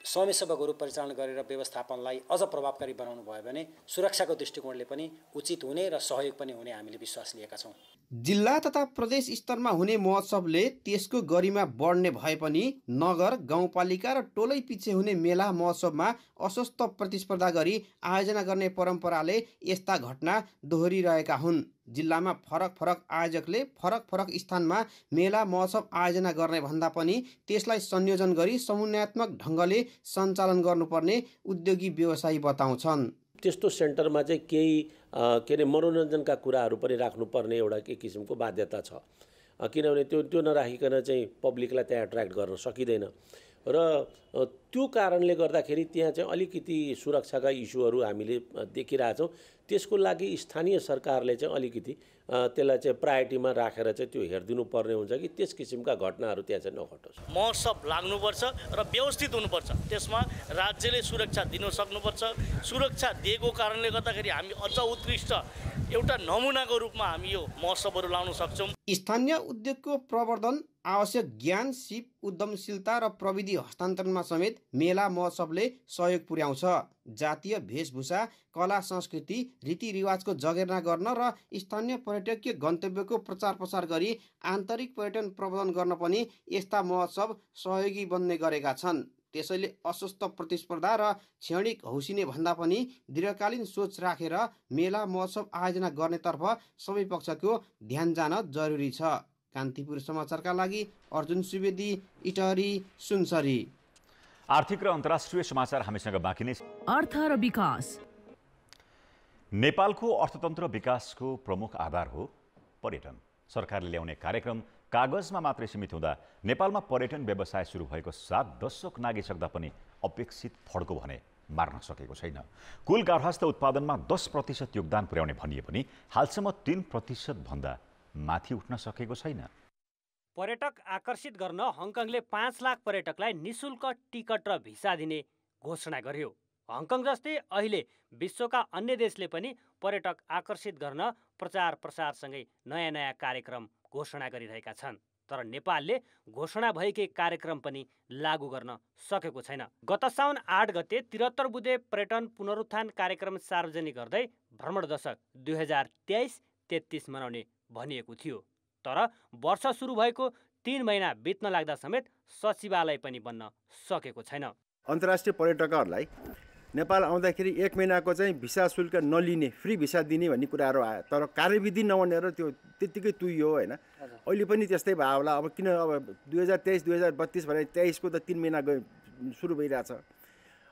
समयसभाहरू परिचालन गरेर व्यवस्थापनलाई अझ प्रभावकारी बनाउनु भयो भने सुरक्षाको दृष्टिकोणले पनि उचित हुने र सहयोग पनि हुने हामीले विश्वास लिएका छौँ। जिल्ला तथा प्रदेश स्तरमा हुने महोत्सवले त्यसको गरिमा बढ्ने भए पनि नगर, गाउँपालिका र टोलै पछि हुने मेला महोत्सवमा अस्वस्थ प्रतिस्पर्धा गरी आयोजना गर्ने परम्पराले यस्ता घटना दोहोरिरहेका हुन्। जिल्लामा फरक फरक आयोजकले फरक फरक स्थानमा मेला महोत्सव आयोजना गर्ने भन्दा पनि त्यसलाई संयोजन गरी समन्वयात्मक ढङ्गले सञ्चालन गर्नुपर्ने उद्योगी व्यवसायी बताउँछन्। त्यस्तो सेन्टरमा चाहिँ केही के अरे मनोरञ्जनका कुराहरू पनि राख्नुपर्ने एउटा एक किसिमको बाध्यता छ। किनभने त्यो नराखिकन चाहिँ पब्लिकलाई त्यहाँ एट्र्याक्ट गर्न सकिँदैन र त्यो कारणले गर्दाखेरि त्यहाँ चाहिँ अलिकति सुरक्षाका इस्युहरू हामीले देखिरहेछौँ। त्यसको लागि स्थानीय सरकारले चाहिँ अलिकति त्यसलाई चाहिँ प्रायोरिटीमा राखेर चाहिँ त्यो हेरिदिनु पर्ने हुन्छ कि त्यस किसिमका घटनाहरू त्यहाँ चाहिँ नघटोस्। महोत्सव लाग्नुपर्छ र व्यवस्थित हुनुपर्छ। त्यसमा राज्यले सुरक्षा दिन सक्नुपर्छ। सुरक्षा दिएको कारणले गर्दाखेरि हामी अझ उत्कृष्ट एउटा नमुनाको रूपमा हामी यो महोत्सवहरू लाउन सक्छौँ। स्थानीय उद्योगको प्रवर्धन, आवश्यक ज्ञान, सिप, उद्यमशीलता र प्रविधि हस्तान्तरणमा समेत मेला महोत्सवले सहयोग पुर्याउँछ। जातीय वेशभूषा, कला, संस्कृति, रीतिरिवाजको जगेर्ना गर्न र स्थानीय पर्यटकीय गन्तव्यको प्रचार प्रसार गरी आन्तरिक पर्यटन प्रवर्धन गर्न पनि यस्ता महोत्सव सहयोगी बन्ने गरेका छन्। त्यसैले अस्वस्थ प्रतिस्पर्धा र क्षणिक हौसिने भन्दा पनि दीर्घकालीन सोच राखेर मेला महोत्सव आयोजना गर्नेतर्फ सबै पक्षको ध्यान जान जरुरी छ। कान्तिपुर समाचारका लागि अर्जुन सुवेदी, इटहरी, सुनसरी। आर्थिक र अन्तर्राष्ट्रिय समाचार हामीसँग बाँकी नै छ। अर्थ र विकास। नेपालको अर्थतन्त्र विकासको प्रमुख आधार हो पर्यटन। सरकारले ल्याउने कार्यक्रम कागजमा मात्रै सीमित हुँदा नेपालमा पर्यटन व्यवसाय सुरु भएको 7 दशक नागिसक्दा पनि अपेक्षित फड्को भने मार्न सकेको छैन। कुल गार्हस्थ उत्पादनमा 10% योगदान पुर्याउने भनिए पनि हालसम्म 3% भन्दा माथि उठ्न सकेको छैन। पर्यटक आकर्षित गर्न हङकङले 5 लाख पर्यटकलाई निशुल्क टिकट र भिसा दिने घोषणा गर्यो। हङकङ जस्तै अहिले विश्वका अन्य देशले पनि पर्यटक आकर्षित गर्न प्रचार प्रसारसँगै नयाँ नयाँ कार्यक्रम घोषणा गरिरहेका छन्। तर नेपालले घोषणा भएकै कार्यक्रम पनि लागू गर्न सकेको छैन। गत साउन 8 गते 73 बुँदे पर्यटन पुनरुत्थान कार्यक्रम सार्वजनिक गर्दै भ्रमण दशक 2023-33 मनाउने भनिएको थियो। तर वर्ष सुरु भएको 3 महिना बित्न लाग्दा समेत सचिवालय पनि बन्न सकेको छैन। अन्तर्राष्ट्रिय पर्यटकहरूलाई नेपाल आउँदाखेरि 1 महिनाको चाहिँ भिसा शुल्क नलिने, फ्री भिसा दिने भन्ने कुराहरू आयो। तर कार्यविधि नबनेर त्यो त्यत्तिकै तुइयो होइन। अहिले पनि त्यस्तै भयो होला। अब किन अब 2023-2032 भने 23 को त 3 महिना सुरु भइरहेछ।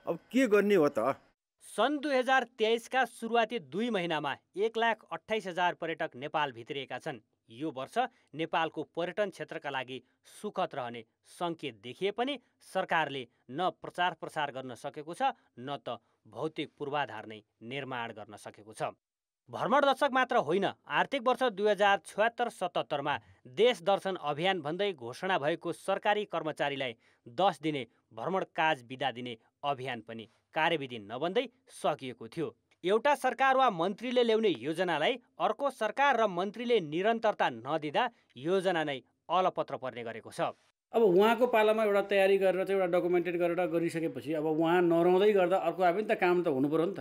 अब के गर्ने हो त? सन् 2023 का सुरुवाती 2 महिनामा 1,28,000 पर्यटक नेपाल भित्रिएका छन्। यो वर्ष नेपालको पर्यटन क्षेत्रका लागि सुखद रहने सङ्केत देखिए पनि सरकारले न प्रचार प्रसार गर्न सकेको छ न त भौतिक पूर्वाधार नै निर्माण गर्न सकेको छ। भ्रमण दशक मात्र होइन, आर्थिक वर्ष 2076-77 देश दर्शन अभियान भन्दै घोषणा भएको सरकारी कर्मचारीलाई 10 दिने भ्रमण काज बिदा दिने अभियान पनि कार्यविधि नबन्दै सकिएको थियो। एउटा सरकार वा मन्त्रीले ल्याउने योजनालाई अर्को सरकार र मन्त्रीले निरन्तरता नदिँदा योजना नै अलपत्र पर्ने गरेको छ। अब उहाँको पालामा एउटा तयारी गरेर चाहिँ एउटा डकुमेन्टेड गरेर गरिसकेपछि अब उहाँ नरहँदै गर्दा अर्को आए पनि त काम त हुनु पऱ्यो नि त।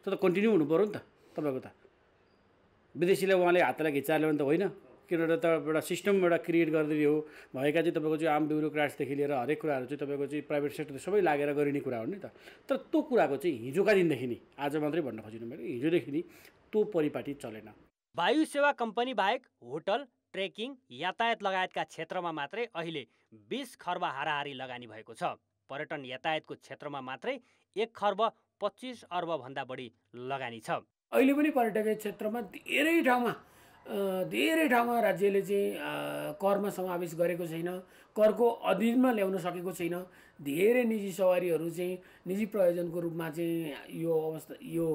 त्यो त कन्टिन्यू हुनु पऱ्यो नि त। तपाईँको त विदेशीलाई उहाँले हातलाई घिचाएर ल्याउने त होइन। किनभने त एउटा सिस्टम एउटा क्रिएट गरिदिने हो। भएका चाहिँ तपाईँको चाहिँ आम ब्युरोक्राट्सदेखि लिएर हरेक कुराहरू चाहिँ तपाईँको चाहिँ प्राइभेट सेक्टर सबै लागेर गरिने कुरा हो नि त। तर त्यो कुराको चाहिँ हिजोका दिनदेखि नि, आज मात्रै भन्न खोजिनु मैले, हिजोदेखि नि त्यो परिपाटी चलेन। वायु सेवा कम्पनी बाहेक होटल, ट्रेकिङ, यातायात लगायतका क्षेत्रमा मात्रै अहिले 20 खर्ब हाराहारी लगानी भएको छ। पर्यटन यातायातको क्षेत्रमा मात्रै 1 खर्ब 25 अर्ब भन्दा बढी लगानी छ। अहिले पनि पर्यटकीय क्षेत्रमा धेरै ठाउँमा राज्यले चाहिँ करमा समावेश गरेको छैन, करको अधीनमा ल्याउन सकेको छैन। धेरै निजी सवारीहरू चाहिँ निजी प्रयोजनको रूपमा चाहिँ यो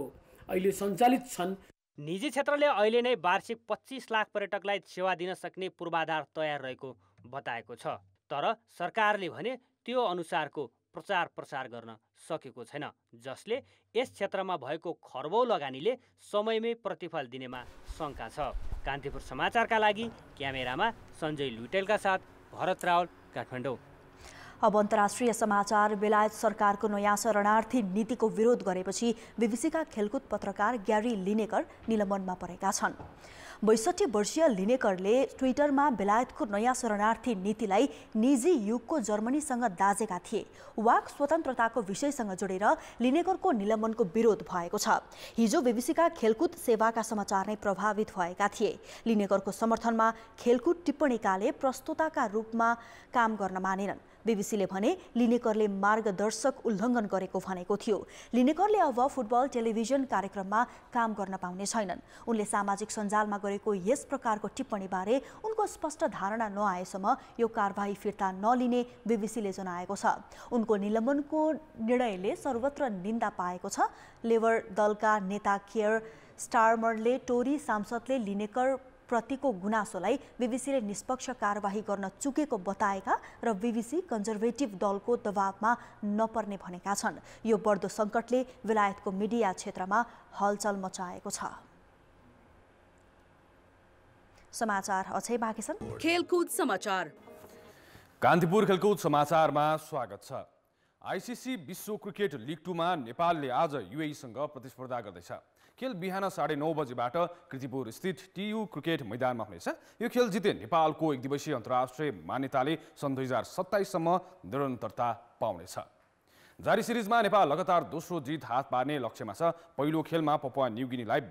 अहिले सञ्चालित छन्। निजी क्षेत्रले अहिले नै वार्षिक 25 लाख पर्यटकलाई सेवा दिन सक्ने पूर्वाधार तयार रहेको बताएको छ। तर सरकारले भने त्यो अनुसारको प्रचार प्रसार गर्न सकेको छैन, जसले यस क्षेत्रमा भएको खर्बौं लगानीले समयमै प्रतिफल दिनेमा शङ्का छ। कान्तिपुर समाचारका लागि क्यामेरामा सञ्जय लुटेलका साथ भरत रावल, काठमाडौँ। अब अन्तर्राष्ट्रिय समाचार। बेलायत सरकारको नयाँ शरणार्थी नीतिको विरोध गरेपछि बीबीसीका खेलकुद पत्रकार ग्यारी लिनेकर निलम्बनमा परेका छन्। 62 वर्षीय लिनेकरले ट्विटरमा बेलायतको नयाँ शरणार्थी नीतिलाई निजी युगको जर्मनीसँग दाजेका थिए। वाक स्वतन्त्रताको विषयसँग जोडेर लिनेकरको निलम्बनको विरोध भएको छ। हिजो बीबीसीका खेलकुद सेवाका समाचार नै प्रभावित भएका थिए। लिनेकरको समर्थनमा खेलकुद टिप्पणीकाले प्रस्तोताका रूपमा काम गर्न मानेनन्। बीबीसीले भने लिनेकरले मार्गदर्शक उल्लङ्घन गरेको भनेको थियो। लिनेकरले अब फुटबल टेलिभिजन कार्यक्रममा काम गर्न पाउने छैनन्। उनले सामाजिक सञ्जालमा गरेको यस प्रकारको टिप्पणीबारे उनको स्पष्ट धारणा नआएसम्म यो कारबाही फिर्ता नलिने बीबीसीले जनाएको छ। उनको निलम्बनको निर्णयले सर्वत्र निन्दा पाएको छ। लेबर दलका नेता केयर स्टारमरले टोरी सांसदले लिनेकर प्रतिको गुनासोलाई बीबीसीले निष्पक्ष कारबाही गर्न चुकेको बताएका र बीबीसी कन्जर्भेटिभ दलको दबावमा नपर्ने भनेका छन्। यो बढ्दो सङ्कटले बेलायतको मिडिया क्षेत्रमा हलचल मचाएको छ। समाचार अझै बाँकी छन्। खेलकुद समाचार। कान्तिपुर खेलकुद समाचारमा स्वागत छ। आईसीसी विश्व क्रिकेट लिग 2 मा नेपालले आज युएईसँग प्रतिस्पर्धा गर्दैछ। खेल बिहान 9:30 बजेबाट कृतिपुर स्थित टियु क्रिकेट मैदानमा हुनेछ। यो खेल जिते नेपालको एक दिवसीय अन्तर्राष्ट्रिय मान्यताले सन् 2027 सम्म निरन्तरता पाउनेछ। जारी सिरिजमा नेपाल लगातार दोस्रो जित हात पार्ने लक्ष्यमा छ। पहिलो खेलमा पपुवा न्युगिनीलाई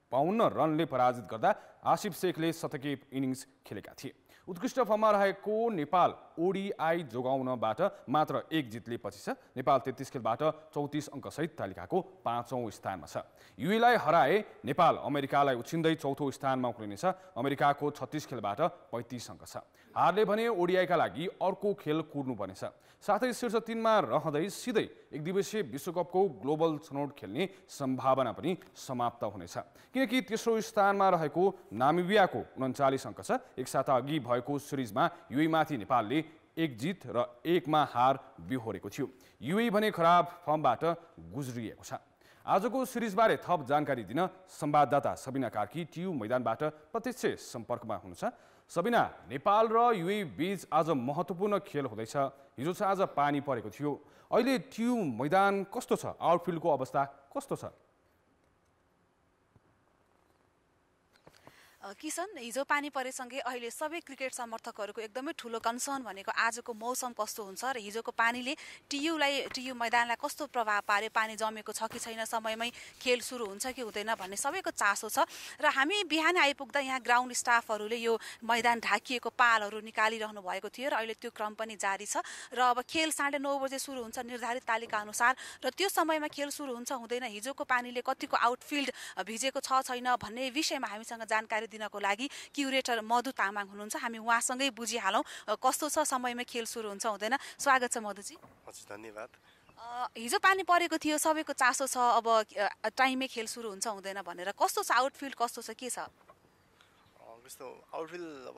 52 रनले पराजित गर्दा आसिफ शेखले शतकीय इनिङ्स खेलेका थिए। उत्कृष्ट फर्ममा रहेको नेपाल ओडिआई जोगाउनबाट मात्र 1 जितले पछि छ। नेपाल 33 खेलबाट 34 अङ्कसहित तालिकाको 5औं स्थानमा छ। युएलाई हराए नेपाल अमेरिकालाई उछिन्दै 4थो स्थानमा उक्लिनेछ। अमेरिकाको 36 खेलबाट 35 अङ्क छ। हारले भने ओडिआईका लागि अर्को खेल कुर्नुपर्नेछ। साथै शीर्ष 3 मा रहँदै सिधै एक दिवसीय विश्वकपको ग्लोबल छनौट खेल्ने सम्भावना पनि समाप्त हुनेछ, किनकि तेस्रो स्थानमा रहेको नामिबियाको 39 अङ्क छ। एक साता अघि भएको सिरिजमा युएईमाथि नेपालले 1 जित र 1 मा हार बिहोरेको थियो। युएई भने खराब फर्मबाट गुज्रिएको छ। आजको सिरिजबारे थप जानकारी दिन संवाददाता सबिना कार्की टियु मैदानबाट प्रत्यक्ष सम्पर्कमा हुनुहुन्छ। सबिना, नेपाल र युएई बीच आज महत्त्वपूर्ण खेल हुँदैछ। हिजो चाहिँ आज पानी परेको थियो। अहिले टियु मैदान कस्तो छ? आउटफिल्डको अवस्था कस्तो छ? किसन, हिजो पानी परेसँगै अहिले सबै क्रिकेट समर्थकहरूको एकदमै ठुलो कन्सर्न भनेको आजको मौसम कस्तो हुन्छ र हिजोको पानीले टियु मैदानलाई कस्तो प्रभाव पार्यो, पानी जमेको छ कि छैन, समयमै खेल सुरु हुन्छ कि हुँदैन भन्ने सबैको चासो छ। र हामी बिहानै आइपुग्दा यहाँ ग्राउन्ड स्टाफहरूले यो मैदान ढाकिएको पालहरू निकालिरहनु भएको थियो र अहिले त्यो क्रम पनि जारी छ र अब खेल 9:30 बजे सुरु हुन्छ निर्धारित तालिका अनुसार र त्यो समयमा खेल सुरु हुन्छ हुँदैन, हिजोको पानीले कतिको आउटफिल्ड भिजेको छ छैन भन्ने विषयमा हामीसँग जानकारी दिनको लागि क्युरेटर मधु तामाङ हुनुहुन्छ। हामी उहाँसँगै बुझिहालौँ कस्तो छ, समयमा खेल सुरु हुन्छ हुँदैन। स्वागत छ मधुजी। हजुर, धन्यवाद। हिजो पानी परेको थियो, सबैको चासो छ अब टाइममै खेल सुरु हुन्छ हुँदैन भनेर, कस्तो छ आउटफिल्ड, कस्तो छ, के छ? कस्तो आउटफिल्ड, अब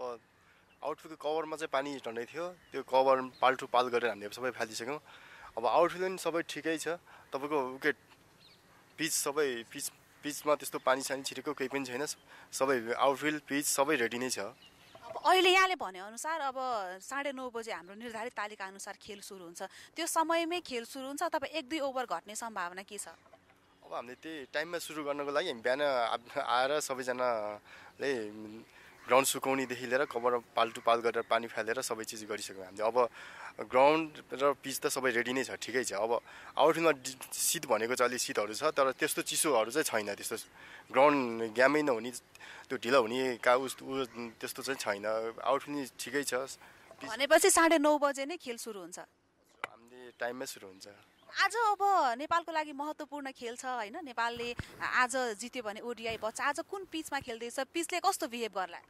आउटफिल्डको कभरमा चाहिँ पानी झन्डै थियो, त्यो कभर पाल टु पाल गरेर हामीले सबै फालिदिइसक्यौँ। अब आउटफिल्ड पनि सबै ठिकै छ। तपाईँको विकेट पिचमा त्यस्तो पानी सानी छिरेको केही पनि छैन। सबै आउटफिल्ड पिच सबै रेडी नै छ। अब अहिले यहाँले भनेअनुसार अब 9:30 बजे हाम्रो निर्धारित तालिका अनुसार खेल सुरु हुन्छ, त्यो समयमै खेल सुरु हुन्छ अथवा 1-2 ओभर घट्ने सम्भावना के छ? अब हामीले त्यही टाइममा सुरु गर्नको लागि हामी बिहान आएर सबैजनाले ग्राउन्ड सुकाउनेदेखि लिएर कभर पाल टु पाल गरेर पानी फालेर सबै चिज गरिसक्यौँ हामीले। अब ग्राउन्ड र पिच त सबै रेडी नै छ, ठिकै छ। अब आउटफिल्डमा शीत भनेको चाहिँ अलिक शीतहरू छ, तर त्यस्तो चिसोहरू चाहिँ छैन। त्यस्तो ग्राउन्ड ग्यामै नहुने, त्यो ढिलो हुने त्यस्तो चाहिँ छैन। आउटफिल्ड ठिकै छ। भनेपछि 9:30 बजे नै खेल सुरु हुन्छ, हामीले टाइममै सुरु हुन्छ। आज अब नेपालको लागि महत्त्वपूर्ण खेल छ होइन, नेपालले आज जित्यो भने ओडिआई बच्चा। आज कुन पिचमा खेल्दैछ, पिचले कस्तो बिहेभ गर्ला?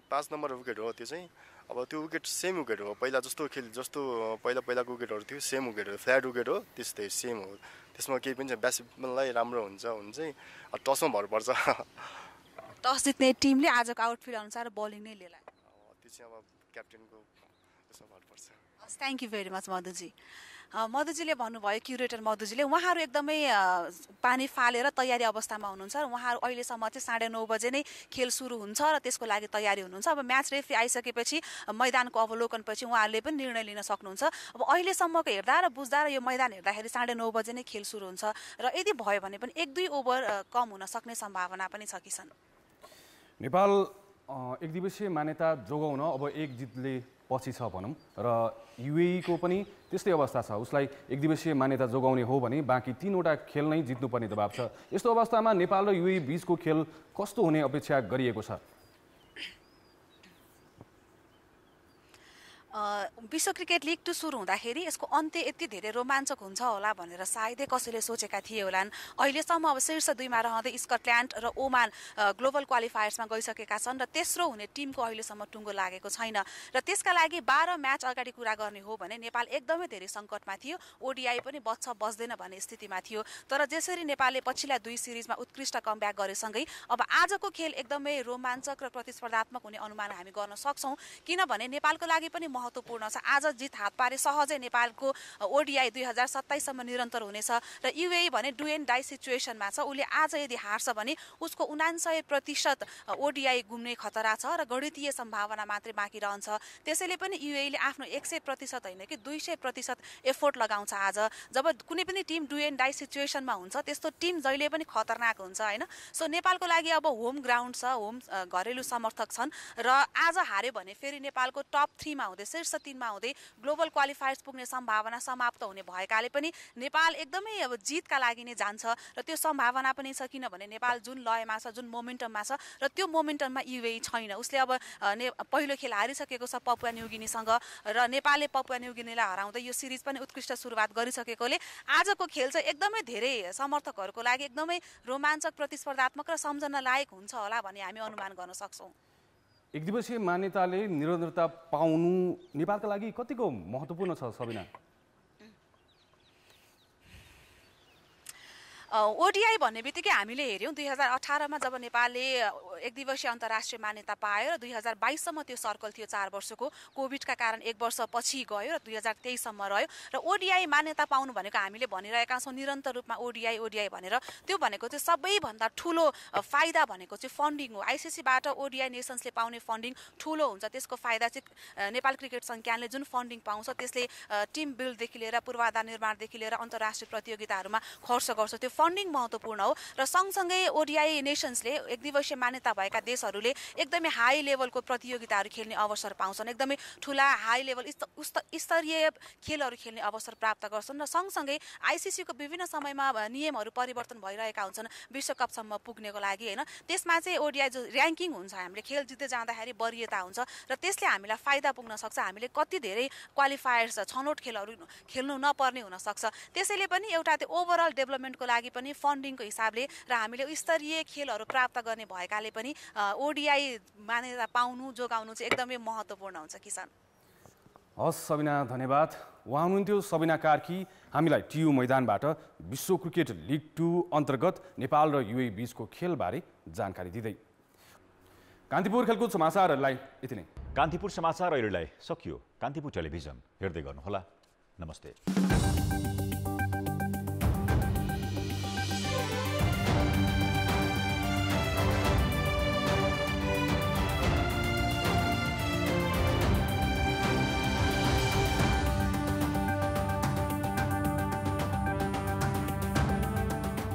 5 नम्बर विकेट हो त्यो चाहिँ। अब त्यो विकेट सेम विकेट हो, पहिला जस्तो पहिलाको विकेटहरू थियो सेम विकेट हो, फ्ल्याट विकेट हो, त्यस्तै सेम हो। त्यसमा केही पनि छ, ब्याट्सम्यानलाई राम्रो हुन्छ चाहिँ टसमा भर पर्छ। टस जित्ने टिमले आजको आउटफिल्ड अनुसार बलिङ नै लिएला, त्यो चाहिँ अब क्याप्टेनको त्यसमा भर पर्छ। Thank you very much Madhuji. मधुजीले भन्नुभयो, क्युरेटर मधुजीले, उहाँहरू एकदमै पानी फालेर तयारी अवस्थामा हुनुहुन्छ र उहाँहरू अहिलेसम्म चाहिँ 9:30 बजे नै खेल सुरु हुन्छ र त्यसको लागि तयारी हुनुहुन्छ। अब म्याच रेफ्री आइसकेपछि मैदानको अवलोकनपछि उहाँहरूले पनि निर्णय लिन सक्नुहुन्छ। अब अहिलेसम्मको हेर्दा र बुझ्दा र यो मैदान हेर्दाखेरि 9:30 बजे नै खेल सुरु हुन्छ र यदि भयो भने पनि 1-2 ओभर कम हुन सक्ने सम्भावना पनि छ। किसन, नेपाल एकदिवसीय मान्यता जोगाउन अब 1 जितले पछि छ भनौँ र युएई को पनि त्यस्तै अवस्था छ। उसलाई एकदिवसीय मान्यता जोगाउने हो भने बाँकी 3वटा खेल नै जित्नुपर्ने दबाब छ। यस्तो अवस्थामा नेपाल र युएई बीचको खेल कस्तो हुने अपेक्षा गरिएको छ? विश्व क्रिकेट लिग 2 सुरु हुँदाखेरि यसको अन्त्य यति धेरै रोमाञ्चक हुन्छ होला भनेर सायदै कसैले सोचेका थिए होलान्। अहिलेसम्म अब शीर्ष 2मा रहँदै स्कटल्यान्ड र ओमान ग्लोबल क्वालिफायर्समा गइसकेका छन् र तेस्रो हुने टिमको अहिलेसम्म टुङ्गो लागेको छैन र त्यसका लागि 12 म्याच अगाडि कुरा गर्ने हो भने नेपाल एकदमै धेरै सङ्कटमा थियो। ओडिआई पनि बच्छ बस्दैन भन्ने स्थितिमा थियो, तर जसरी नेपालले पछिल्ला 2 सिरिजमा उत्कृष्ट कमब्याक गरेसँगै अब आजको खेल एकदमै रोमाञ्चक र प्रतिस्पर्धात्मक हुने अनुमान हामी गर्न सक्छौँ, किनभने नेपालको लागि पनि महत्त्वपूर्ण छ। आज जित हात पारे सहजै नेपालको ओडिआई 2027 सम्म निरन्तर हुनेछ र युएई भने डु एन्ड डाई सिचुएसनमा छ। उसले आज यदि हार्छ भने उसको 99% ओडिआई घुम्ने खतरा छ र गणितीय सम्भावना मात्रै बाँकी रहन्छ। त्यसैले पनि युएईले आफ्नो 100% होइन कि 200% एफोर्ट लगाउँछ। आज जब कुनै पनि टिम डु एन्ड डाई सिचुएसनमा हुन्छ त्यस्तो टिम जहिले पनि खतरनाक हुन्छ होइन। सो नेपालको लागि अब होम ग्राउन्ड छ, होम घरेलु समर्थक छन् र आज हार्यो भने फेरि नेपालको टप 3मा हुँदै शीर्ष 3मा हुँदै ग्लोबल क्वालिफायर्स पुग्ने सम्भावना समाप्त हुने भएकाले पनि नेपाल एकदमै अब जितका लागि नै जान्छ र त्यो सम्भावना पनि छ, किनभने नेपाल जुन लयमा छ, जुन मोमेन्टममा छ र त्यो मोमेन्टममा युएई छैन। उसले अब पहिलो खेल हारिसकेको छ पपुवा न्युगिनीसँग र नेपालले पपुवा न्युगिनीलाई हराउँदै यो सिरिज पनि उत्कृष्ट सुरुवात गरिसकेकोले आजको खेल चाहिँ एकदमै धेरै समर्थकहरूको लागि एकदमै रोमाञ्चक, प्रतिस्पर्धात्मक र सम्झन लायक हुन्छ होला भन्ने हामी अनुमान गर्न सक्छौँ। एकदिवसीय मान्यताले निरन्तरता पाउनु नेपालका लागि कतिको महत्त्वपूर्ण छ सबिना? ओडिआई भन्ने बित्तिकै हामीले हेऱ्यौँ 2018मा जब नेपालले एक दिवसीय अन्तर्राष्ट्रिय मान्यता पायो र 2022सम्म त्यो सर्कल थियो 4 वर्षको, कोभिडका कारण 1 वर्ष पछि गयो र 2023सम्म रह्यो र ओडिआई मान्यता पाउनु भनेको हामीले भनिरहेका छौँ निरन्तर रूपमा ओडिआई भनेर, त्यो भनेको चाहिँ सबैभन्दा ठुलो फाइदा भनेको चाहिँ फन्डिङ हो। आइसिसीबाट ओडिआई नेसन्सले पाउने फन्डिङ ठुलो हुन्छ, त्यसको फाइदा चाहिँ नेपाल क्रिकेट संज्ञानले जुन फन्डिङ पाउँछ त्यसले टिम बिल्डदेखि लिएर पूर्वाधार निर्माणदेखि लिएर अन्तर्राष्ट्रिय प्रतियोगिताहरूमा खर्च गर्छ, त्यो फन्डिङ महत्त्वपूर्ण हो। र सँगसँगै ओडिआई नेसन्सले एक दिवसीय मान्यता भएका देशहरूले एकदमै हाई लेभलको प्रतियोगिताहरू खेल्ने अवसर पाउँछन्, एकदमै ठुला हाई लेभल स्तरीय खेलहरू खेल्ने अवसर प्राप्त गर्छन्। र सँगसँगै आइसिसीको विभिन्न समयमा नियमहरू परिवर्तन भइरहेका हुन्छन् विश्वकपसम्म पुग्नेको लागि होइन, त्यसमा चाहिँ ओडिआई जो ऱ्याङ्किङ हुन्छ, हामीले खेल जित्दै जाँदाखेरि वरियता हुन्छ र त्यसले हामीलाई फाइदा पुग्न सक्छ, हामीले कति धेरै क्वालिफायर्स छनौट खेलहरू खेल्नु नपर्ने हुनसक्छ। त्यसैले पनि एउटा त्यो ओभरअल डेभलपमेन्टको लागि पनि फन्डिङको हिसाबले र हामीले स्तरीय खेलहरू प्राप्त गर्ने भएकाले पनि ओडिआई मान्यता पाउनु जोगाउनु चाहिँ एकदमै महत्त्वपूर्ण हुन्छ। किसान हस् सबिना, धन्यवाद। उहाँ हुनुहुन्थ्यो सबिना कार्की, हामीलाई टियु मैदानबाट विश्व क्रिकेट लिग 2 अन्तर्गत नेपाल र युए बीचको खेलबारे जानकारी दिँदै। कान्तिपुर खेलकुद समाचारहरूलाई यति नै। कान्तिपुर समाचार अहिलेलाई सकियो। कान्तिपुर टेलिभिजन हेर्दै गर्नुहोला। नमस्ते।